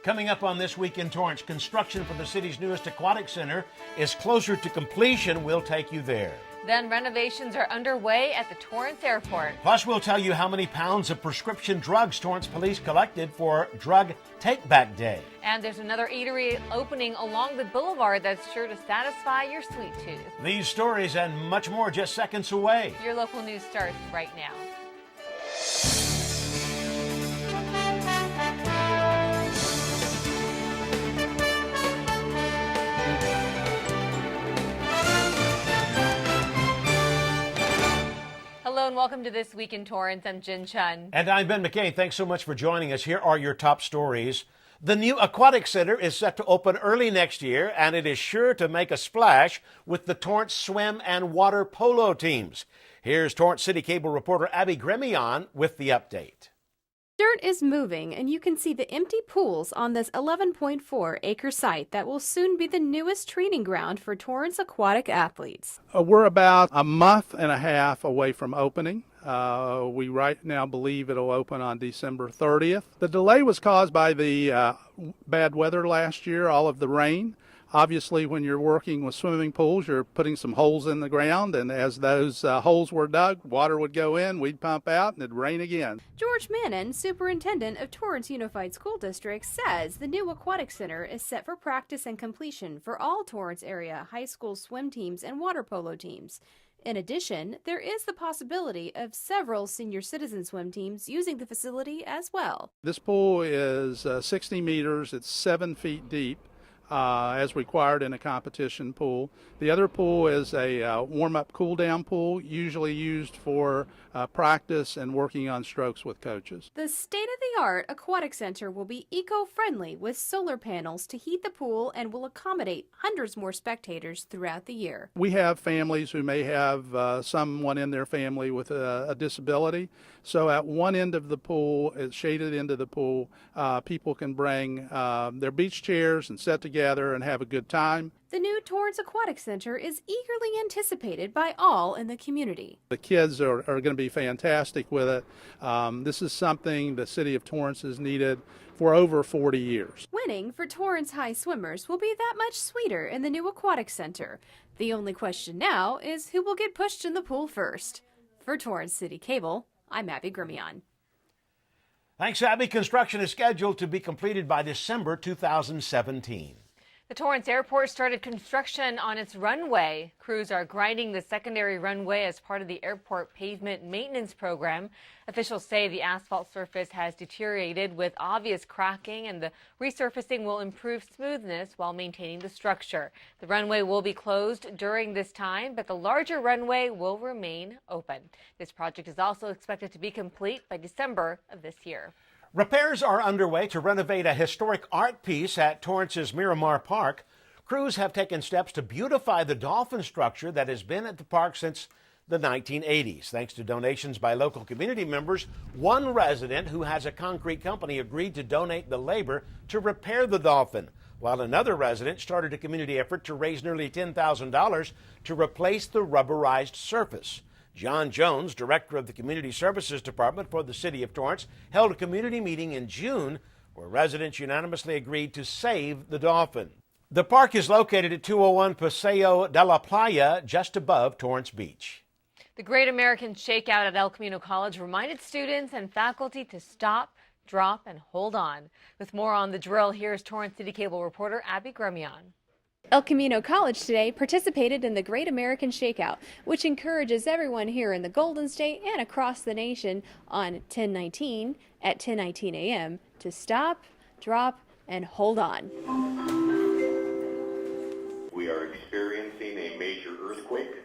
Coming up on This Week in Torrance, construction for the city's newest Aquatic Center is closer to completion. We'll take you there. Then renovations are underway at the Torrance Airport. Plus, we'll tell you how many pounds of prescription drugs Torrance Police collected for Drug Take-Back Day. And there's another eatery opening along the boulevard that's sure to satisfy your sweet tooth. These stories and much more just seconds away. Your local news starts right now. Hello and welcome to This Week in Torrance. I'm Jin Chun. And I'm Ben McCain. Thanks so much for joining us. Here are your top stories. The new Aquatic Center is set to open early next year, and it is sure to make a splash with the Torrance swim and water polo teams. Here's Torrance CitiCABLE reporter Abbie Gremillion with the update. Dirt is moving, and you can see the empty pools on this 11.4-acre site that will soon be the newest training ground for Torrance aquatic athletes. We're about a month and a half away from opening. We right now believe it'll open on December 30th. The delay was caused by the bad weather last year, all of the rain. Obviously, when you're working with swimming pools, you're putting some holes in the ground, and as those holes were dug, water would go in, we'd pump out, and it'd rain again. George Mannon, superintendent of Torrance Unified School District, says the new Aquatic Center is set for practice and completion for all Torrance area high school swim teams and water polo teams. In addition, there is the possibility of several senior citizen swim teams using the facility as well. This pool is 60 meters, it's 7 feet deep. As required in a competition pool. The other pool is a warm-up cool-down pool, usually used for practice and working on strokes with coaches. The state-of-the-art Aquatic Center will be eco-friendly with solar panels to heat the pool and will accommodate hundreds more spectators throughout the year. We have families who may have someone in their family with a disability. So at one end of the pool, it's shaded into the pool, people can bring their beach chairs and sit together and have a good time. The new Torrance Aquatic Center is eagerly anticipated by all in the community. The kids are going to be fantastic with it. This is something the City of Torrance has needed for over 40 years. Winning for Torrance high swimmers will be that much sweeter in the new Aquatic Center. The only question now is who will get pushed in the pool first. For Torrance CitiCABLE, I'm Abbie Gremillion. Thanks, Abbie. Construction is scheduled to be completed by December 2017. The Torrance Airport started construction on its runway. Crews are grinding the secondary runway as part of the airport pavement maintenance program. Officials say the asphalt surface has deteriorated with obvious cracking, and the resurfacing will improve smoothness while maintaining the structure. The runway will be closed during this time, but the larger runway will remain open. This project is also expected to be complete by December of this year. Repairs are underway to renovate a historic art piece at Torrance's Miramar Park. Crews have taken steps to beautify the Dolphin structure that has been at the park since the 1980s. Thanks to donations by local community members, one resident who has a concrete company agreed to donate the labor to repair the Dolphin, while another resident started a community effort to raise nearly $10,000 to replace the rubberized surface. John Jones, director of the Community Services Department for the City of Torrance, held a community meeting in June where residents unanimously agreed to save the Dolphin. The park is located at 201 Paseo de la Playa, just above Torrance Beach. The Great American Shakeout at El Camino College reminded students and faculty to stop, drop, and hold on. With more on the drill, here's Torrance CitiCABLE reporter Abbie Gremillion. El Camino College today participated in the Great American Shakeout, which encourages everyone here in the Golden State and across the nation on 10/19 at 10:19 a.m. to stop, drop, and hold on. We are experiencing a major earthquake.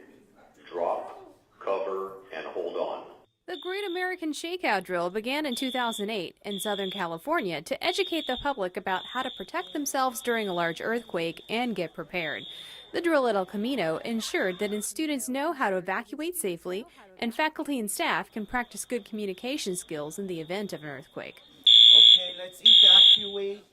Drop, cover, and hold on. The Great American Shakeout drill began in 2008 in Southern California to educate the public about how to protect themselves during a large earthquake and get prepared. The drill at El Camino ensured that students know how to evacuate safely, and faculty and staff can practice good communication skills in the event of an earthquake. Okay, let's evacuate.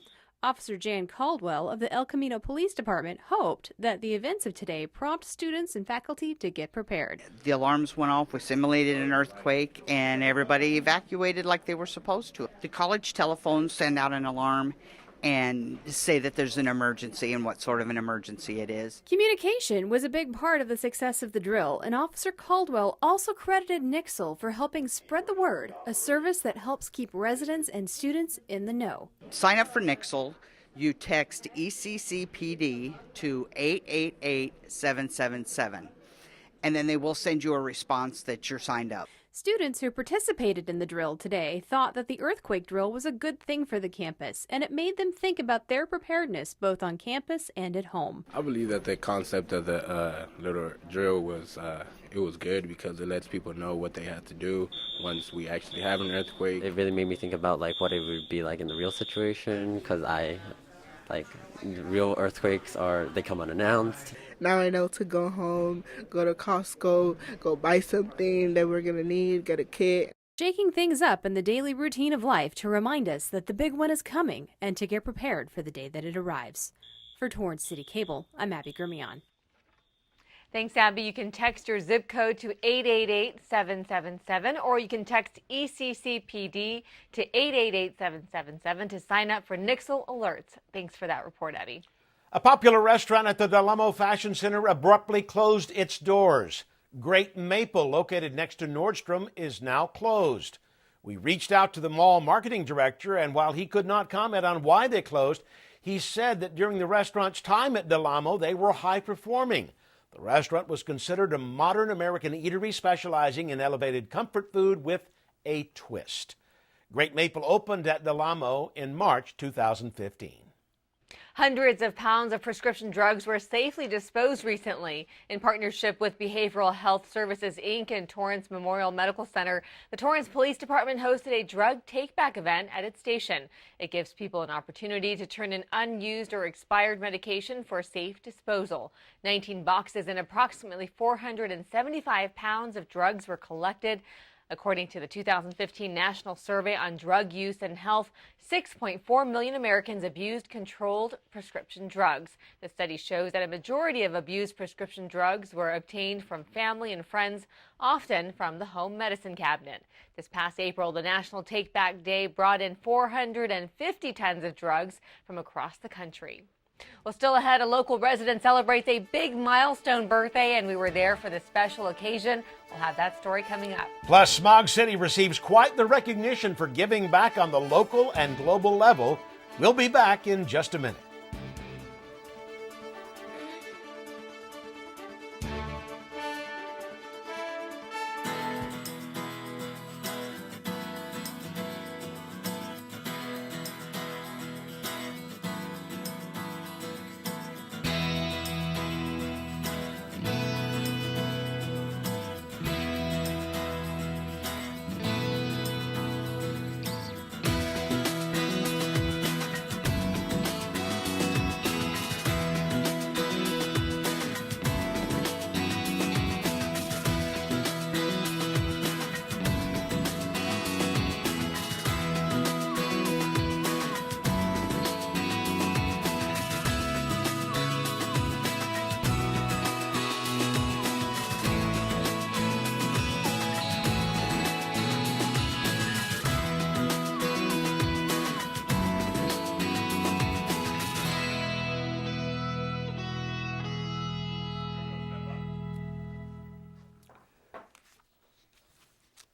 Officer Jan Caldwell of the El Camino Police Department hoped that the events of today prompt students and faculty to get prepared. The alarms went off, we simulated an earthquake, and everybody evacuated like they were supposed to. The college telephones send out an alarm, and say that there's an emergency and what sort of an emergency it is. Communication was a big part of the success of the drill, and Officer Caldwell also credited Nixle for helping spread the word, a service that helps keep residents and students in the know. Sign up for Nixle. You text ECCPD to 888-777, and then they will send you a response that you're signed up. Students who participated in the drill today thought that the earthquake drill was a good thing for the campus, and it made them think about their preparedness both on campus and at home. I believe that the concept of the little drill was it was good because it lets people know what they have to do once we actually have an earthquake. It really made me think about like what it would be like in the real situation, because real earthquakes they come unannounced. Now I know to go home, go to Costco, go buy something that we're going to need, get a kit. Shaking things up in the daily routine of life to remind us that the big one is coming and to get prepared for the day that it arrives. For Torrance City Cable, I'm Abbie Gremillion. Thanks, Abby. You can text your zip code to 888-777, or you can text ECCPD to 888-777 to sign up for Nixle alerts. Thanks for that report, Abby. A popular restaurant at the Amo Fashion Center abruptly closed its doors. Great Maple, located next to Nordstrom, is now closed. We reached out to the mall marketing director, and while he could not comment on why they closed, he said that during the restaurant's time at Del Amo, they were high-performing. The restaurant was considered a modern American eatery specializing in elevated comfort food with a twist. Great Maple opened at Del Amo in March 2015. Hundreds of pounds of prescription drugs were safely disposed recently. In partnership with Behavioral Health Services, Inc. and Torrance Memorial Medical Center, the Torrance Police Department hosted a drug take-back event at its station. It gives people an opportunity to turn in unused or expired medication for safe disposal. 19 boxes and approximately 475 pounds of drugs were collected. According to the 2015 National Survey on Drug Use and Health, 6.4 million Americans abused controlled prescription drugs. The study shows that a majority of abused prescription drugs were obtained from family and friends, often from the home medicine cabinet. This past April, the National Take Back Day brought in 450 tons of drugs from across the country. Well, still ahead, a local resident celebrates a big milestone birthday, and we were there for the special occasion. We'll have that story coming up. Plus, Smog City receives quite the recognition for giving back on the local and global level. We'll be back in just a minute.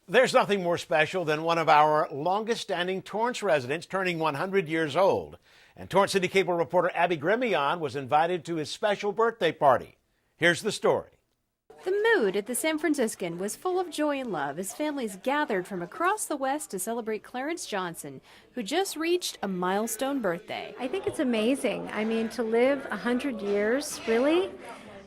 There's nothing more special than one of our longest-standing Torrance residents turning 100 years old. And Torrance City Cable reporter Abbie Gremillion was invited to his special birthday party. Here's the story. The mood at the San Franciscan was full of joy and love as families gathered from across the West to celebrate Clarence Johnson, who just reached a milestone birthday. I think it's amazing. I mean, to live 100 years, really?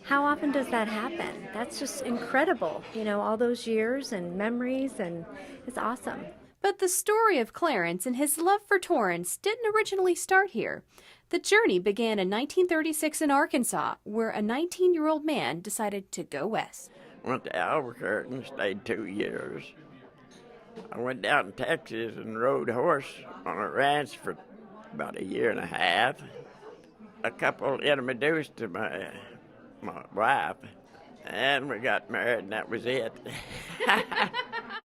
How often does that happen? That's just incredible. You know, all those years and memories, and it's awesome. But the story of Clarence and his love for Torrance didn't originally start here. The journey began in 1936 in Arkansas, where a 19-year-old man decided to go west. Went to Albuquerque and stayed 2 years. I went down to Texas and rode horse on a ranch for about a year and a half. A couple introduced to my wife, and we got married, and that was it.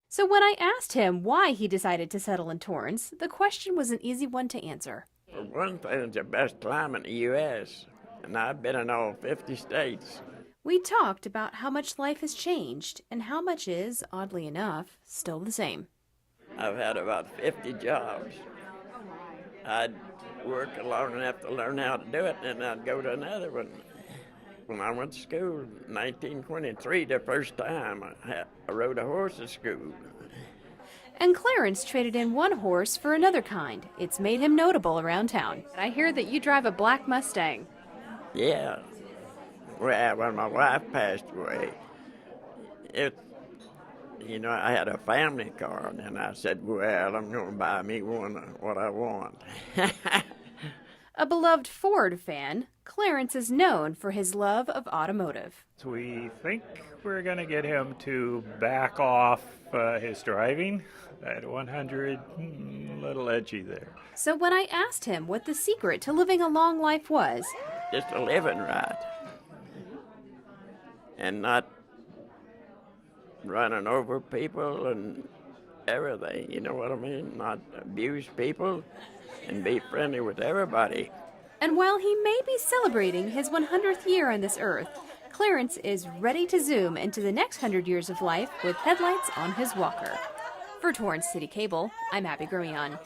So when I asked him why he decided to settle in Torrance, the question was an easy one to answer. For one thing, it's the best climate in the U.S., and I've been in all 50 states. We talked about how much life has changed and how much is, oddly enough, still the same. I've had about 50 jobs. I'd work long enough to learn how to do it, and then I'd go to another one. When I went to school in 1923, the first time I rode a horse at school. And Clarence traded in one horse for another kind. It's made him notable around town. I hear that you drive a black Mustang. Yeah. Well, when my wife passed away, I had a family car, and then I said, well, I'm going to buy me one what I want. A beloved Ford fan, Clarence is known for his love of automotive. We think we're going to get him to back off his driving. At 100, a little edgy there. So when I asked him what the secret to living a long life was, just to living right and not running over people and everything, you know what I mean? Not abuse people and be friendly with everybody. And while he may be celebrating his 100th year on this earth, Clarence is ready to zoom into the next 100 years of life with headlights on his walker. For Torrance City Cable, I'm Abbie Gremillion.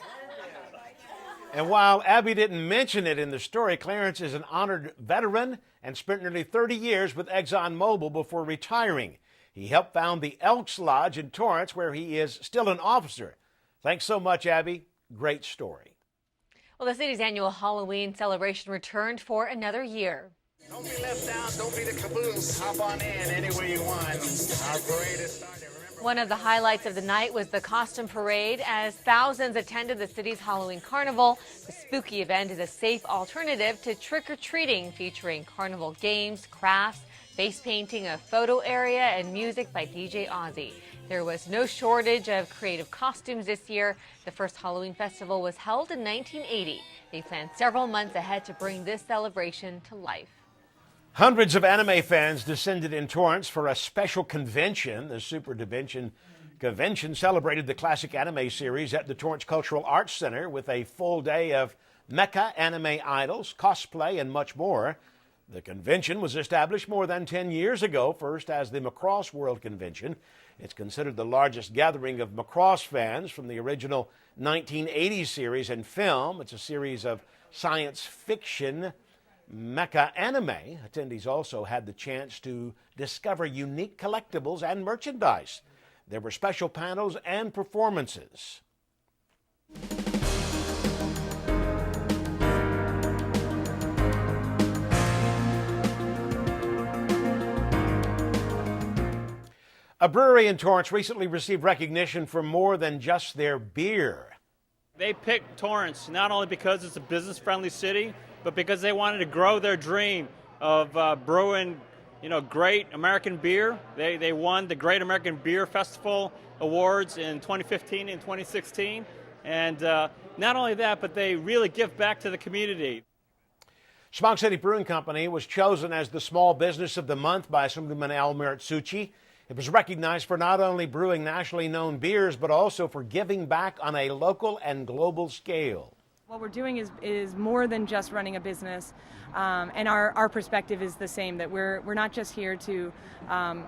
And while Abbie didn't mention it in the story, Clarence is an honored veteran and spent nearly 30 years with ExxonMobil before retiring. He helped found the Elks Lodge in Torrance, where he is still an officer. Thanks so much, Abbie. Great story. Well, the city's annual Halloween celebration returned for another year. Don't be left out, don't be the caboose. Hop on in anywhere you want. Our parade is starting. One of the highlights of the night was the costume parade as thousands attended the city's Halloween Carnival. The spooky event is a safe alternative to trick-or-treating, featuring carnival games, crafts, face painting, a photo area, and music by DJ Ozzy. There was no shortage of creative costumes this year. The first Halloween festival was held in 1980. They planned several months ahead to bring this celebration to life. Hundreds of anime fans descended in Torrance for a special convention. The Super Dimension Convention celebrated the classic anime series at the Torrance Cultural Arts Center with a full day of mecha anime idols, cosplay, and much more. The convention was established more than 10 years ago, first as the Macross World Convention. It's considered the largest gathering of Macross fans from the original 1980 series and film. It's a series of science fiction mecha anime. Attendees also had the chance to discover unique collectibles and merchandise. There were special panels and performances. A brewery in Torrance recently received recognition for more than just their beer. They picked Torrance not only because it's a business-friendly city, but because they wanted to grow their dream of brewing, great American beer. They won the Great American Beer Festival Awards in 2015 and 2016. And not only that, but they really give back to the community. Smog City Brewing Company was chosen as the Small Business of the Month by Assemblyman Al Meritsuchi. It was recognized for not only brewing nationally known beers, but also for giving back on a local and global scale. What we're doing is more than just running a business, and our perspective is the same, that we're not just here to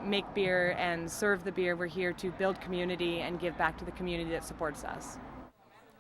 make beer and serve the beer. We're here to build community and give back to the community that supports us.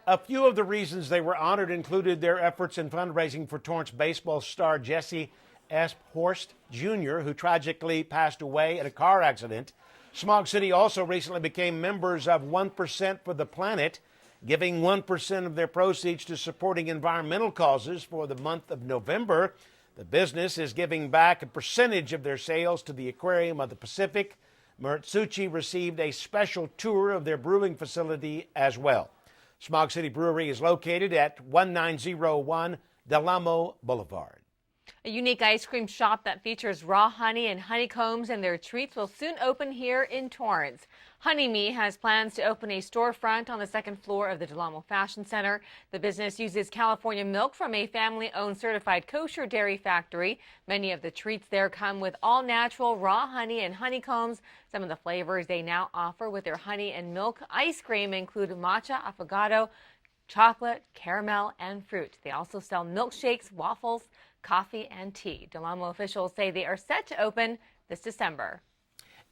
A few of the reasons they were honored included their efforts in fundraising for Torrance baseball star Jesse S. Horst Jr., who tragically passed away in a car accident. Smog City also recently became members of 1% for the Planet, giving 1% of their proceeds to supporting environmental causes for the month of November. The business is giving back a percentage of their sales to the Aquarium of the Pacific. Meritsuchi received a special tour of their brewing facility as well. Smog City Brewery is located at 1901 Del Amo Boulevard. A unique ice cream shop that features raw honey and honeycombs and their treats will soon open here in Torrance. Honey Me has plans to open a storefront on the second floor of the Amo Fashion Center. The business uses California milk from a family-owned certified kosher dairy factory. Many of the treats there come with all-natural raw honey and honeycombs. Some of the flavors they now offer with their honey and milk ice cream include matcha, affogato, chocolate, caramel, and fruit. They also sell milkshakes, waffles, coffee, and tea. Del Amo officials say they are set to open this December.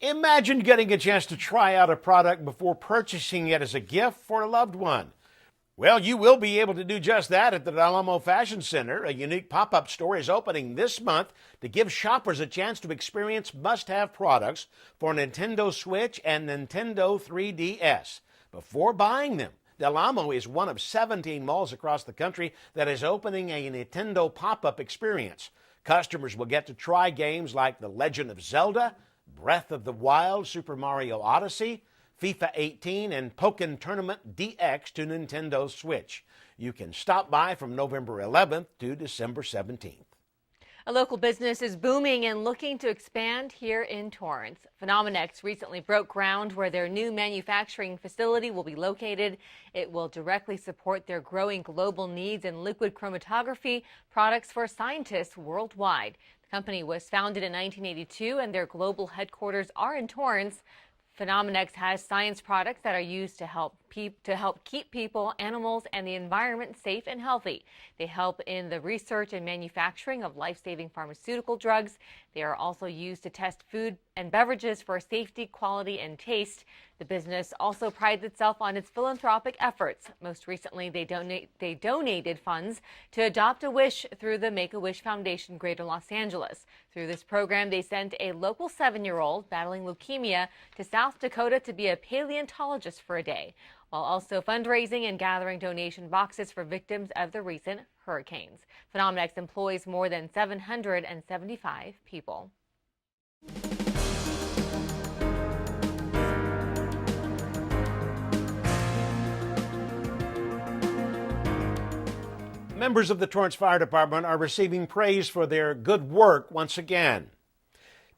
Imagine getting a chance to try out a product before purchasing it as a gift for a loved one. Well, you will be able to do just that at the Amo Fashion Center. A unique pop-up store is opening this month to give shoppers a chance to experience must-have products for Nintendo Switch and Nintendo 3DS before buying them. Del Amo is one of 17 malls across the country that is opening a Nintendo pop-up experience. Customers will get to try games like The Legend of Zelda, Breath of the Wild, Super Mario Odyssey, FIFA 18, and Pokken Tournament DX to Nintendo Switch. You can stop by from November 11th to December 17th. A local business is booming and looking to expand here in Torrance. Phenomenex recently broke ground where their new manufacturing facility will be located. It will directly support their growing global needs in liquid chromatography products for scientists worldwide. The company was founded in 1982 and their global headquarters are in Torrance. Phenomenex has science products that are used to help keep people, animals, and the environment safe and healthy. They help in the research and manufacturing of life-saving pharmaceutical drugs. They are also used to test food and beverages for safety, quality, and taste. The business also prides itself on its philanthropic efforts. Most recently, they donated funds to Adopt a Wish through the Make-A-Wish Foundation Greater Los Angeles. Through this program, they sent a local 7-year-old battling leukemia to South Dakota to be a paleontologist for a day, while also fundraising and gathering donation boxes for victims of the recent hurricanes. Phenomenex employs more than 775 people. Members of the Torrance Fire Department are receiving praise for their good work once again.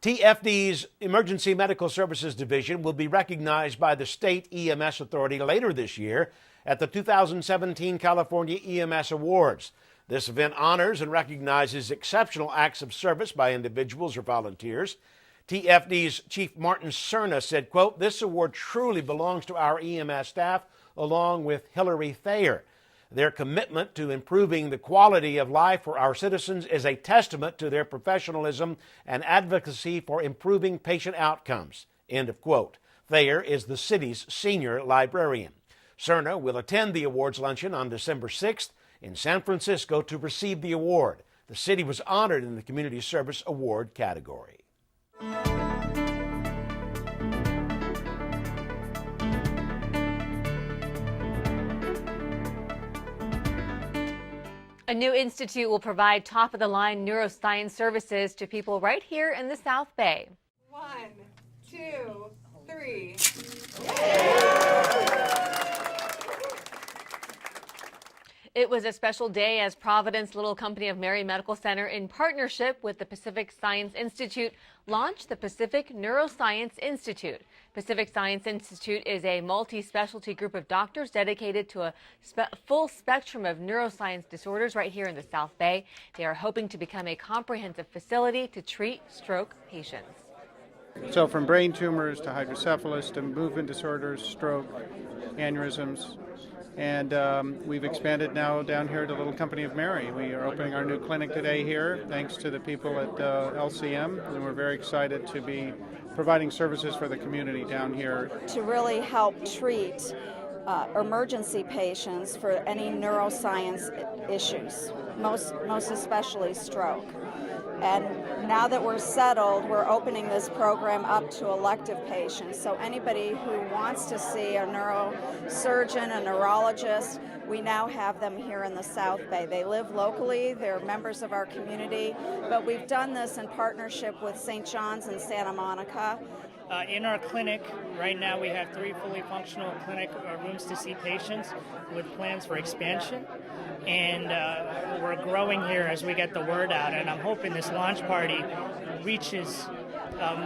TFD's Emergency Medical Services Division will be recognized by the State EMS Authority later this year at the 2017 California EMS Awards. This event honors and recognizes exceptional acts of service by individuals or volunteers. TFD's Chief Martin Cerna said, quote, "This award truly belongs to our EMS staff along with Hillary Thayer. Their commitment to improving the quality of life for our citizens is a testament to their professionalism and advocacy for improving patient outcomes." End of quote. Thayer is the city's senior librarian. Cerna will attend the awards luncheon on December 6th in San Francisco to receive the award. The city was honored in the Community Service Award category. A new institute will provide top-of-the-line neuroscience services to people right here in the South Bay. 1, 2, 3. It was a special day as Providence Little Company of Mary Medical Center, in partnership with the Pacific Science Institute, launched the Pacific Neuroscience Institute. Pacific Science Institute is a multi-specialty group of doctors dedicated to a full spectrum of neuroscience disorders right here in the South Bay. They are hoping to become a comprehensive facility to treat stroke patients. So from brain tumors to hydrocephalus to movement disorders, stroke, aneurysms. And we've expanded now down here to Little Company of Mary. We are opening our new clinic today here, thanks to the people at LCM, and we're very excited to be providing services for the community down here. To really help treat emergency patients for any neuroscience issues, most especially stroke. And now that we're settled, we're opening this program up to elective patients. So anybody who wants to see a neurosurgeon, a neurologist, we now have them here in the South Bay. They live locally, they're members of our community, but we've done this in partnership with St. John's in Santa Monica. In our clinic, right now we have 3 fully functional clinic rooms to see patients with plans for expansion. And we're growing here as we get the word out. And I'm hoping this launch party reaches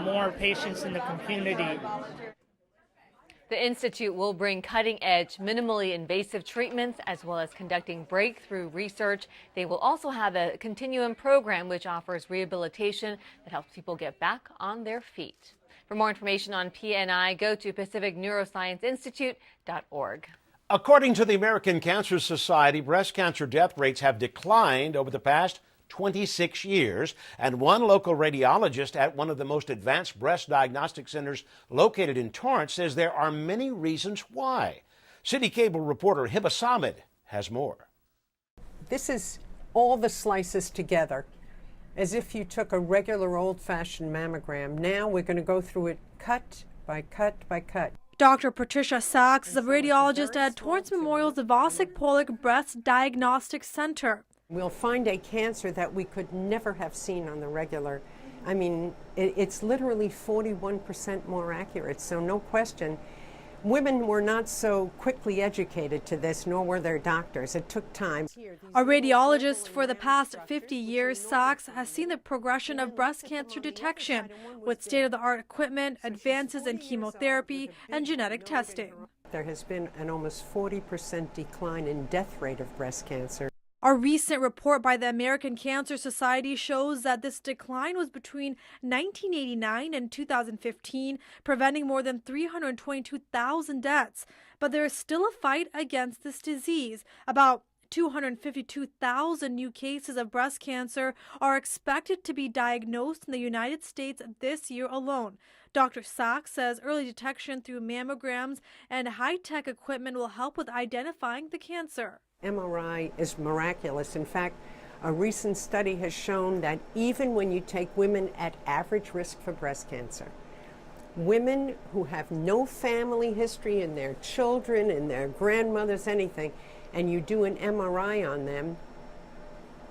more patients in the community. The Institute will bring cutting-edge, minimally invasive treatments as well as conducting breakthrough research. They will also have a continuum program which offers rehabilitation that helps people get back on their feet. For more information on PNI, go to PacificNeuroscienceInstitute.org. According to the American Cancer Society, breast cancer death rates have declined over the past 26 years, and one local radiologist at one of the most advanced breast diagnostic centers located in Torrance says there are many reasons why. CitiCABLE reporter Hibba Samid has more. This is all the slices together, as if you took a regular old-fashioned mammogram. Now we're going to go through it cut by cut by cut. Dr. Patricia Sachs is a radiologist at Torrance Memorial's Aquatic Breast Diagnostic Center. We'll find a cancer that we could never have seen on the regular. I mean, it's literally 41% more accurate, so no question. Women were not so quickly educated to this, nor were their doctors. It took time. A radiologist for the past 50 years, Sachs has seen the progression of breast cancer detection with state-of-the-art equipment, advances in chemotherapy, and genetic testing. There has been an almost 40% decline in death rate of breast cancer. A recent report by the American Cancer Society shows that this decline was between 1989 and 2015, preventing more than 322,000 deaths. But there is still a fight against this disease. About 252,000 new cases of breast cancer are expected to be diagnosed in the United States this year alone. Dr. Sachs says early detection through mammograms and high-tech equipment will help with identifying the cancer. MRI is miraculous. In fact, a recent study has shown that even when you take women at average risk for breast cancer, women who have no family history in their children, in their grandmothers, anything, and you do an MRI on them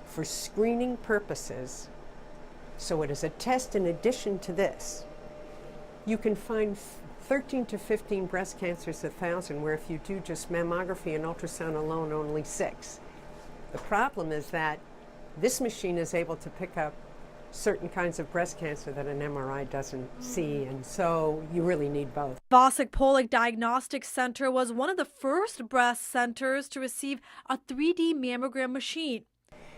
for screening purposes, so it is a test in addition to this, you can find 13 to 15 breast cancers 1,000, where if you do just mammography and ultrasound alone, only 6. The problem is that this machine is able to pick up certain kinds of breast cancer that an MRI doesn't see, and so you really need both. Aquatic Diagnostic Center was one of the first breast centers to receive a 3D mammogram machine.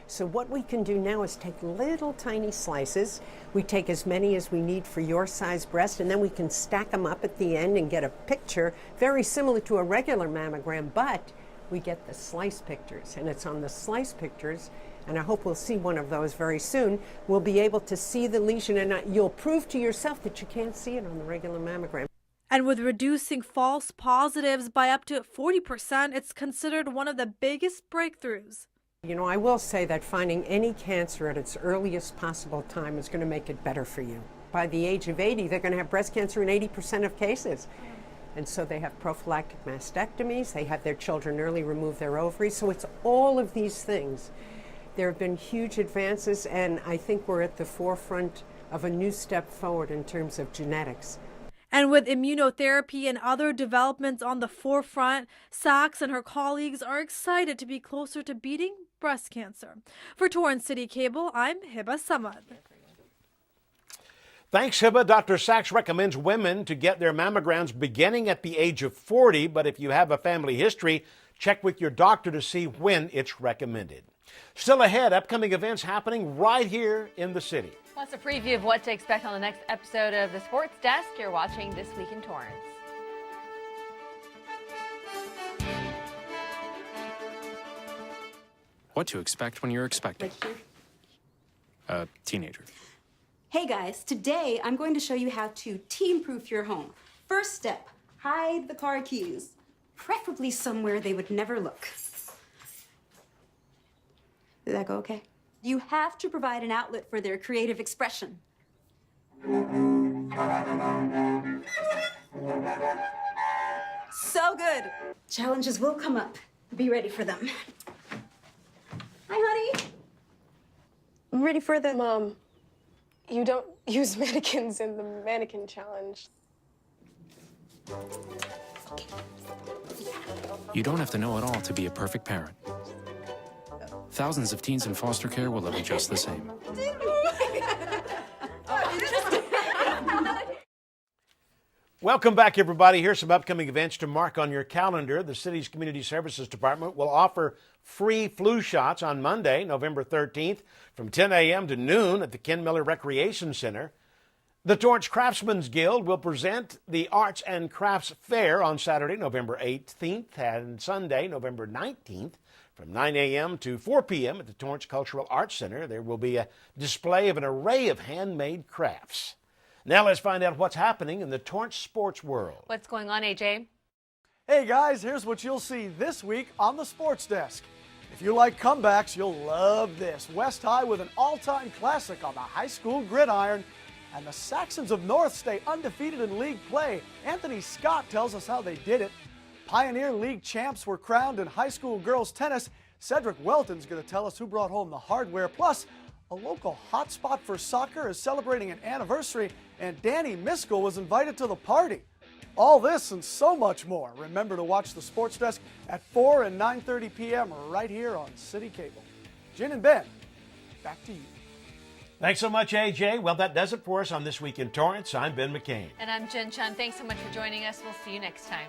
So what we can do now is take little tiny slices. We take as many as we need for your size breast, and then we can stack them up at the end and get a picture very similar to a regular mammogram, but we get the slice pictures, and it's on the slice pictures, and I hope we'll see one of those very soon. We'll be able to see the lesion, and you'll prove to yourself that you can't see it on the regular mammogram. And with reducing false positives by up to 40%, it's considered one of the biggest breakthroughs. You know, I will say that finding any cancer at its earliest possible time is going to make it better for you. By the age of 80, they're going to have breast cancer in 80% of cases. And so they have prophylactic mastectomies, they have their children early remove their ovaries. So it's all of these things. There have been huge advances, and I think we're at the forefront of a new step forward in terms of genetics. And with immunotherapy and other developments on the forefront, Sachs and her colleagues are excited to be closer to beating breast cancer. For Torrance CitiCABLE, I'm Hibba Samad. Thanks, Hibba. Dr. Sachs recommends women to get their mammograms beginning at the age of 40, but if you have a family history, check with your doctor to see when it's recommended. Still ahead, upcoming events happening right here in the city. Plus a preview of what to expect on the next episode of the Sports Desk. You're watching This Week in Torrance. What to expect when you're expecting a teenager. Hey guys, today I'm going to show you how to teen-proof your home. First step, hide the car keys, preferably somewhere they would never look. Did that go okay? You have to provide an outlet for their creative expression. So good. Challenges will come up. Be ready for them. Hi, honey. I'm ready for the... Mom, you don't use mannequins in the mannequin challenge. You don't have to know it all to be a perfect parent. Thousands of teens in foster care will love you just the same. Welcome back, everybody. Here's some upcoming events to mark on your calendar. The city's Community Services Department will offer free flu shots on Monday, November 13th, from 10 a.m. to noon at the Ken Miller Recreation Center. The Torrance Craftsmen's Guild will present the Arts and Crafts Fair on Saturday, November 18th and Sunday, November 19th from 9 a.m. to 4 p.m. at the Torrance Cultural Arts Center. There will be a display of an array of handmade crafts. Now let's find out what's happening in the Torrance sports world. What's going on, AJ? Hey guys, here's what you'll see this week on the sports desk. If you like comebacks, you'll love this. West High with an all-time classic on the high school gridiron. And the Saxons of North stay undefeated in league play. Anthony Scott tells us how they did it. Pioneer League champs were crowned in high school girls tennis. Cedric Welton's going to tell us who brought home the hardware. Plus, a local hotspot for soccer is celebrating an anniversary, and Danny Miskell was invited to the party. All this and so much more. Remember to watch the Sports Desk at 4 and 9:30 p.m. right here on City Cable. Jin and Ben, back to you. Thanks so much, AJ. Well, that does it for us on This Week in Torrance. I'm Ben McCain. And I'm Jin Chun. Thanks so much for joining us. We'll see you next time.